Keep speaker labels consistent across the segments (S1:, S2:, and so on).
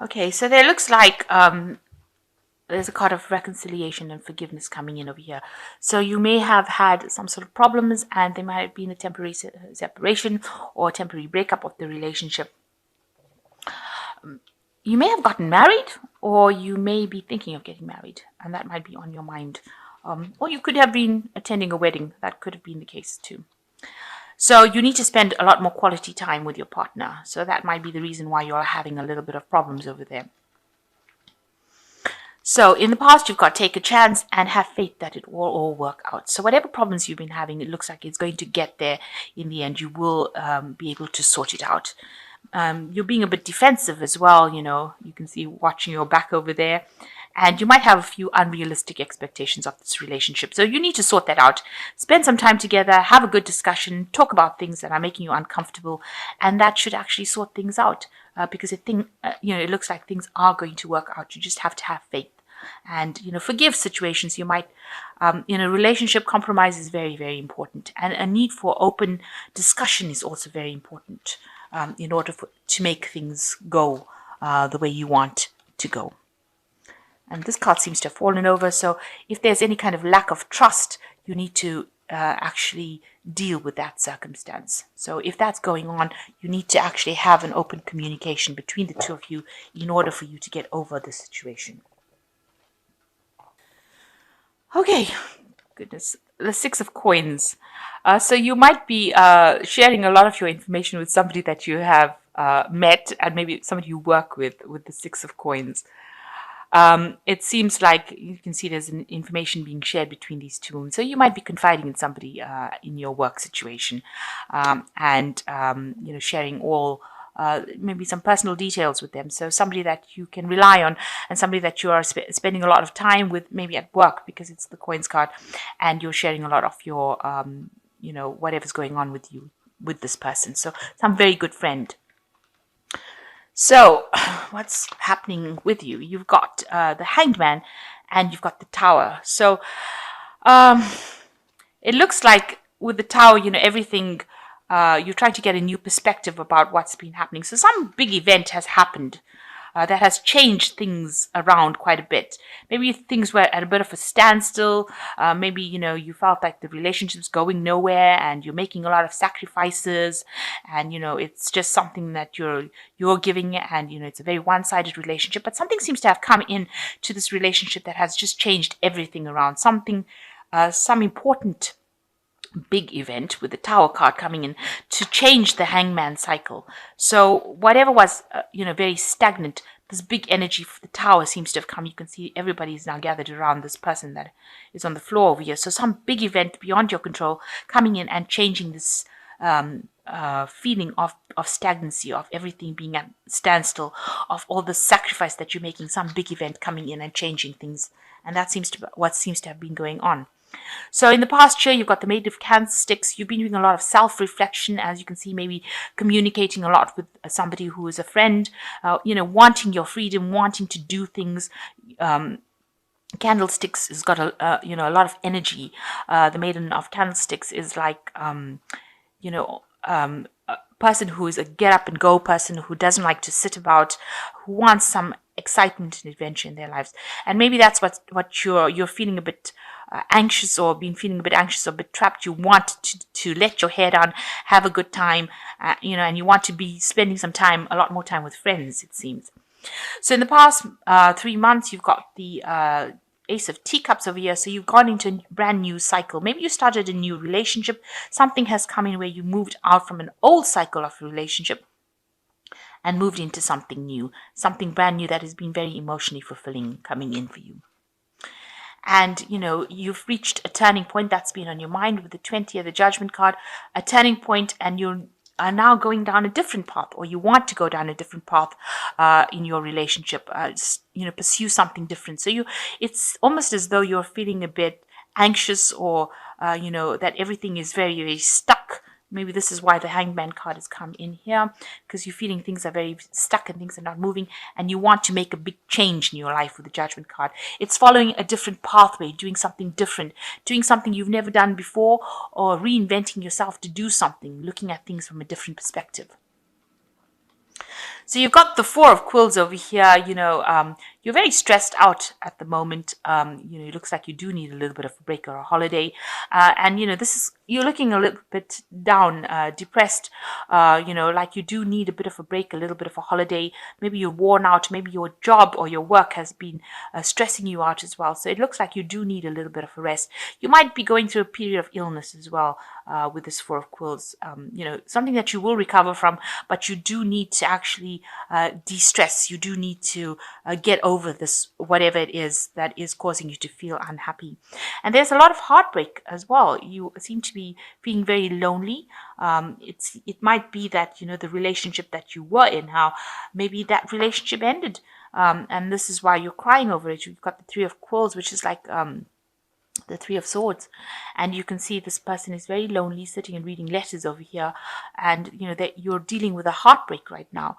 S1: Okay, so there looks like there's a card of reconciliation and forgiveness coming in over here. So you may have had some sort of problems, and there might have been a temporary separation or a temporary breakup of the relationship. You may have gotten married, or you may be thinking of getting married, and that might be on your mind. Or you could have been attending a wedding. That could have been the case too. So you need to spend a lot more quality time with your partner. So that might be the reason why you're having a little bit of problems over there. So in the past, you've got to take a chance and have faith that it will all work out. So whatever problems you've been having, it looks like it's going to get there in the end. You will be able to sort it out. You're being a bit defensive as well. You can see watching your back over there. And you might have a few unrealistic expectations of this relationship. So you need to sort that out. Spend some time together, have a good discussion, talk about things that are making you uncomfortable. And that should actually sort things out because it looks like things are going to work out. You just have to have faith. And forgive situations you might in a relationship. Compromise is very, very important, and a need for open discussion is also very important in order to make things go the way you want to go. And this card seems to have fallen over, so if there's any kind of lack of trust, you need to actually deal with that circumstance. So if that's going on, you need to actually have an open communication between the two of you in order for you to get over the situation. Okay, goodness, the Six of Coins. So you might be sharing a lot of your information with somebody that you have met, and maybe somebody you work with the Six of Coins. It seems like you can see there's information being shared between these two. So you might be confiding in somebody in your work situation, and sharing all maybe some personal details with them. So somebody that you can rely on, and somebody that you are spending a lot of time with, maybe at work, because it's the coins card, and you're sharing a lot of your, whatever's going on with you, with this person. So some very good friend. So what's happening with you? You've got the Hanged Man, and you've got the Tower. So it looks like with the Tower, everything, you're trying to get a new perspective about what's been happening. So some big event has happened that has changed things around quite a bit. Maybe things were at a bit of a standstill. Maybe, you felt like the relationship's going nowhere, and you're making a lot of sacrifices, and, it's just something that you're giving, and, it's a very one-sided relationship. But something seems to have come in to this relationship that has just changed everything around. Some important big event with the Tower card coming in to change the Hangman cycle. So whatever was, very stagnant, this big energy for the Tower seems to have come. You can see everybody is now gathered around this person that is on the floor over here. So some big event beyond your control coming in and changing this feeling of stagnancy, of everything being at standstill, of all the sacrifice that you're making. Some big event coming in and changing things, and that seems to be what seems to have been going on. So in the past year, you've got the Maid of Candlesticks. You've been doing a lot of self-reflection, as you can see, maybe communicating a lot with somebody who is a friend, wanting your freedom, wanting to do things. Candlesticks has got a lot of energy. The Maiden of Candlesticks is like, a person who is a get up and go person, who doesn't like to sit about, who wants some excitement and adventure in their lives. And maybe that's what you're feeling a bit anxious, or been feeling a bit anxious or a bit trapped. You want to let your hair down, have a good time, and you want to be spending a lot more time with friends, it seems. So in the past 3 months, you've got the Ace of Teacups over here. So you've gone into a brand new cycle. Maybe you started a new relationship. Something has come in where you moved out from an old cycle of relationship and moved into something new, something brand new that has been very emotionally fulfilling coming in for you. And, you've reached a turning point that's been on your mind with the 20 of the Judgment card, a turning point, and you are now going down a different path, or you want to go down a different path in your relationship, pursue something different. So it's almost as though you're feeling a bit anxious, or, that everything is very, very stuck. Maybe this is why the Hangman card has come in here, because you're feeling things are very stuck and things are not moving, and you want to make a big change in your life with the Judgment card. It's following a different pathway, doing something different, doing something you've never done before, or reinventing yourself to do something, looking at things from a different perspective. So you've got the Four of Quills over here. You're very stressed out at the moment. It looks like you do need a little bit of a break or a holiday. And this is, you're looking a little bit down, depressed. Like you do need a bit of a break, a little bit of a holiday. Maybe you're worn out. Maybe your job or your work has been stressing you out as well. So it looks like you do need a little bit of a rest. You might be going through a period of illness as well with this Four of Quills. Something that you will recover from, but you do need to actually de-stress. You do need to get over this, whatever it is that is causing you to feel unhappy. And there's a lot of heartbreak as well. You seem to be feeling very lonely. It might be that the relationship that you were in, how maybe that relationship ended, and this is why you're crying over it. You've got the Three of Quills, which is like the Three of Swords, and you can see this person is very lonely, sitting and reading letters over here, and that you're dealing with a heartbreak right now.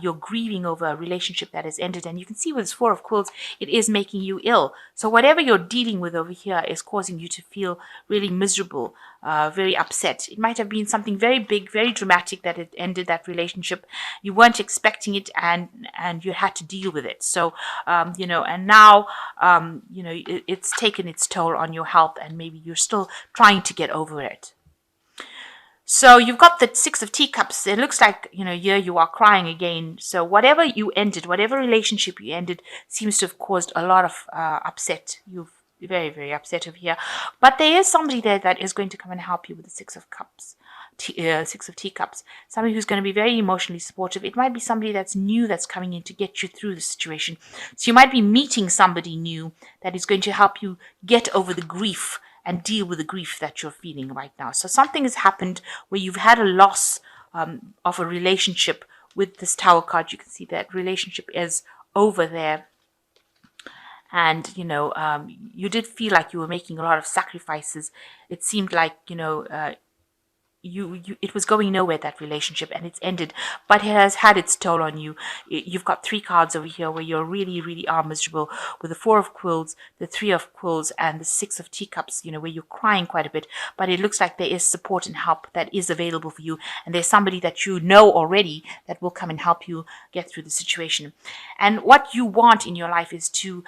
S1: You're grieving over a relationship that has ended, and you can see with this Four of Quills, it is making you ill. So whatever you're dealing with over here is causing you to feel really miserable, very upset. It might have been something very big, very dramatic that it ended that relationship. You weren't expecting it, and you had to deal with it. So and now it's taken its toll on your health, and maybe you're still trying to get over it. So you've got the Six of Teacups. It looks like, here you are crying again. So whatever you ended, whatever relationship you ended, seems to have caused a lot of upset. You're very, very upset over here. But there is somebody there that is going to come and help you with the Six of Cups. Six of Teacups, somebody who's going to be very emotionally supportive. It might be somebody that's new that's coming in to get you through the situation. So you might be meeting somebody new that is going to help you get over the grief and deal with the grief that you're feeling right now. So something has happened where you've had a loss of a relationship. With this Tower card, you can see that relationship is over there. And you did feel like you were making a lot of sacrifices. It seemed like it was going nowhere, that relationship, and it's ended, but it has had its toll on you. You've got three cards over here where you're really, really are miserable, with the Four of Quills, the Three of Quills, and the Six of Teacups, where you're crying quite a bit, but it looks like there is support and help that is available for you, and there's somebody that you know already that will come and help you get through the situation. And what you want in your life is to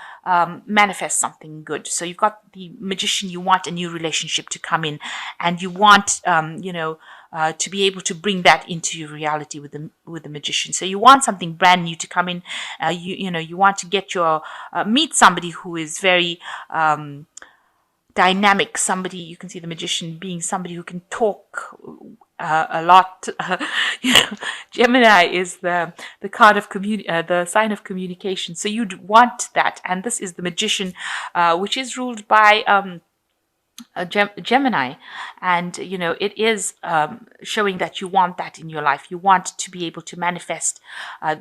S1: manifest something good. So you've got the Magician. You want a new relationship to come in, and you want to be able to bring that into your reality with the Magician. So you want something brand new to come in. You want to get your meet somebody who is very dynamic. Somebody, you can see the Magician being somebody who can talk a lot. Gemini is the card of the sign of communication. So you'd want that, and this is the Magician, which is ruled by Gemini, and it is showing that you want that in your life. You want to be able to manifest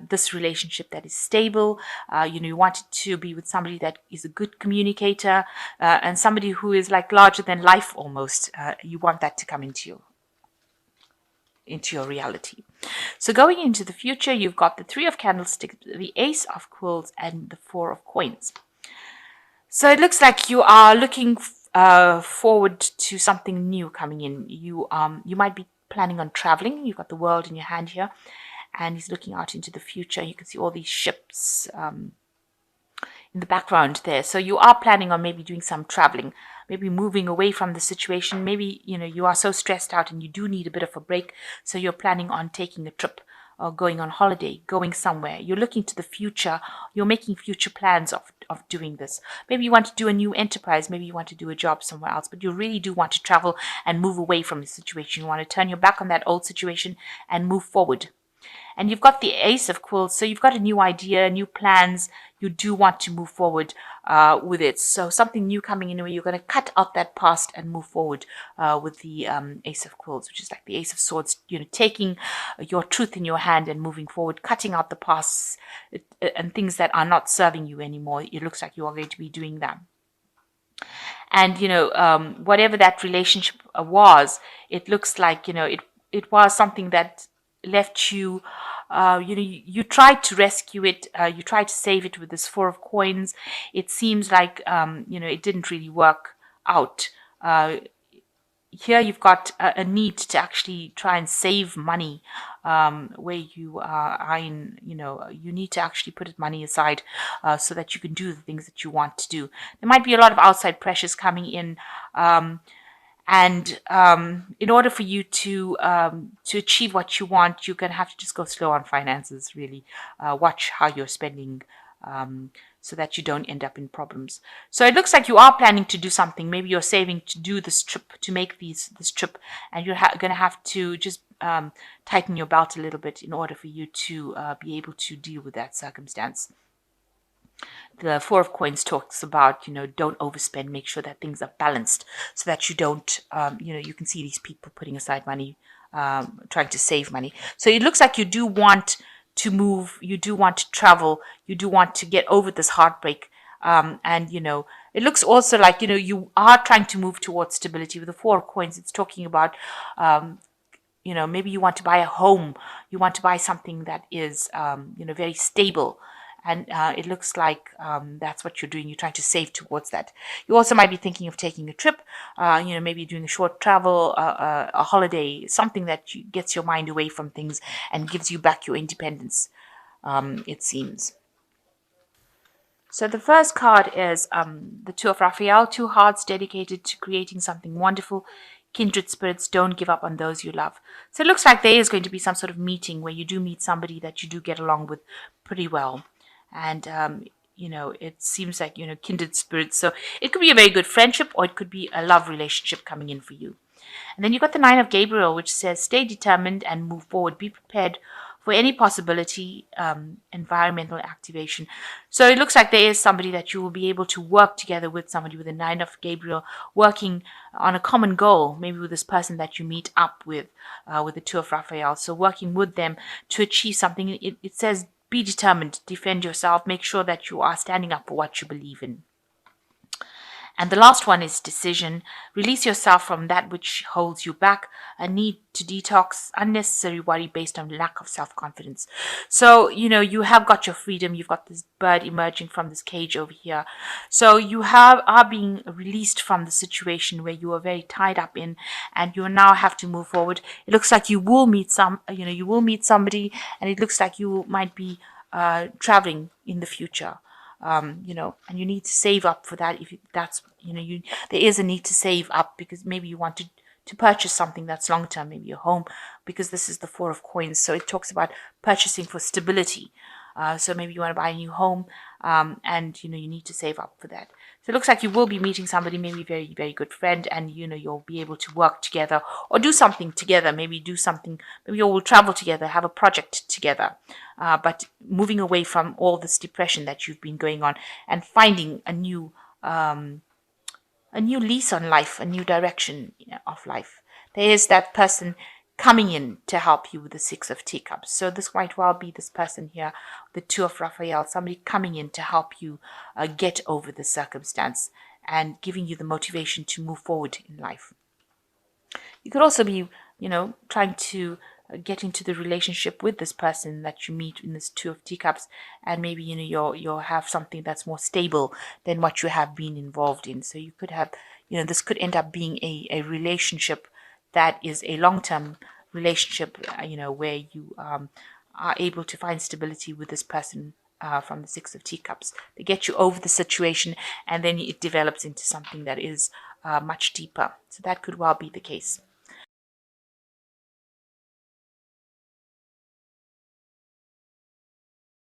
S1: this relationship that is stable. You want it to be with somebody that is a good communicator, and somebody who is like larger than life almost. You want that to come into your reality. So going into the future, you've got the Three of Candlesticks, the Ace of Quills, and the Four of Coins. So it looks like you are looking forward to something new coming in. You might be planning on traveling. You've got the World in your hand here, and he's looking out into the future. You can see all these ships in the background there. So you are planning on maybe doing some traveling, maybe moving away from the situation. Maybe you are so stressed out and you do need a bit of a break. So you're planning on taking a trip, or going on holiday, going somewhere. You're looking to the future. You're making future plans of doing this. Maybe you want to do a new enterprise. Maybe you want to do a job somewhere else, but you really do want to travel and move away from the situation. You want to turn your back on that old situation and move forward. And you've got the Ace of Quills, so you've got a new idea, new plans. You do want to move forward with it. So something new coming in where you're going to cut out that past and move forward with the Ace of Quills, which is like the Ace of Swords, taking your truth in your hand and moving forward, cutting out the past and things that are not serving you anymore. It looks like you are going to be doing that. And, whatever that relationship was, it looks like, it was something that left you, you tried to rescue it, you tried to save it with this Four of Coins. It seems like, it didn't really work out. Here you've got a need to actually try and save money where you are in, you need to actually put money aside so that you can do the things that you want to do. There might be a lot of outside pressures coming in. And in order for you to achieve what you want, you're going to have to just go slow on finances, really. Watch how you're spending so that you don't end up in problems. So it looks like you are planning to do something. Maybe you're saving to do this trip, to make this trip, and you're going to have to just tighten your belt a little bit in order for you to be able to deal with that circumstance. The Four of Coins talks about, don't overspend, make sure that things are balanced so that you don't, you can see these people putting aside money, trying to save money. So it looks like you do want to move, you do want to travel, you do want to get over this heartbreak. And, it looks also like, you are trying to move towards stability. With the Four of Coins, it's talking about, maybe you want to buy a home, you want to buy something that is, very stable. And it looks like that's what you're doing. You're trying to save towards that. You also might be thinking of taking a trip, maybe doing a short travel, a holiday, something that gets your mind away from things and gives you back your independence, it seems. So the first card is the Two of Raphael, two hearts dedicated to creating something wonderful. Kindred spirits, don't give up on those you love. So it looks like there is going to be some sort of meeting where you do meet somebody that you do get along with pretty well. And, it seems like, kindred spirits. So it could be a very good friendship, or it could be a love relationship coming in for you. And then you got the Nine of Gabriel, which says, stay determined and move forward. Be prepared for any possibility, environmental activation. So it looks like there is somebody that you will be able to work together with, somebody with the Nine of Gabriel, working on a common goal, maybe with this person that you meet up with the Two of Raphael. So working with them to achieve something. It says, be determined, defend yourself, make sure that you are standing up for what you believe in. And the last one is decision. Release yourself from that which holds you back, a need to detox unnecessary worry based on lack of self-confidence. So, you have got your freedom. You've got this bird emerging from this cage over here. So you are being released from the situation where you were very tied up in, and you now have to move forward. It looks like you will meet somebody, and it looks like you might be traveling in the future. And you need to save up for that. If that's, there is a need to save up because maybe you want to purchase something that's long term, maybe a home, because this is the Four of Coins. So it talks about purchasing for stability. So maybe you want to buy a new home, and you need to save up for that. So it looks like you will be meeting somebody, maybe a very, very good friend, and you'll be able to work together or do something together. Maybe you will travel together, have a project together. But moving away from all this depression that you've been going on and finding a new lease on life, a new direction of life. There is that person coming in to help you with the Six of Teacups. So this might well be this person here, the Two of Raphael, somebody coming in to help you get over the circumstance and giving you the motivation to move forward in life. You could also be, trying to get into the relationship with this person that you meet in this Two of Teacups, and maybe you'll have something that's more stable than what you have been involved in. So you could have, this could end up being a relationship that is a long-term relationship, where you are able to find stability with this person from the Six of Teacups. They get you over the situation, and then it develops into something that is much deeper. So that could well be the case.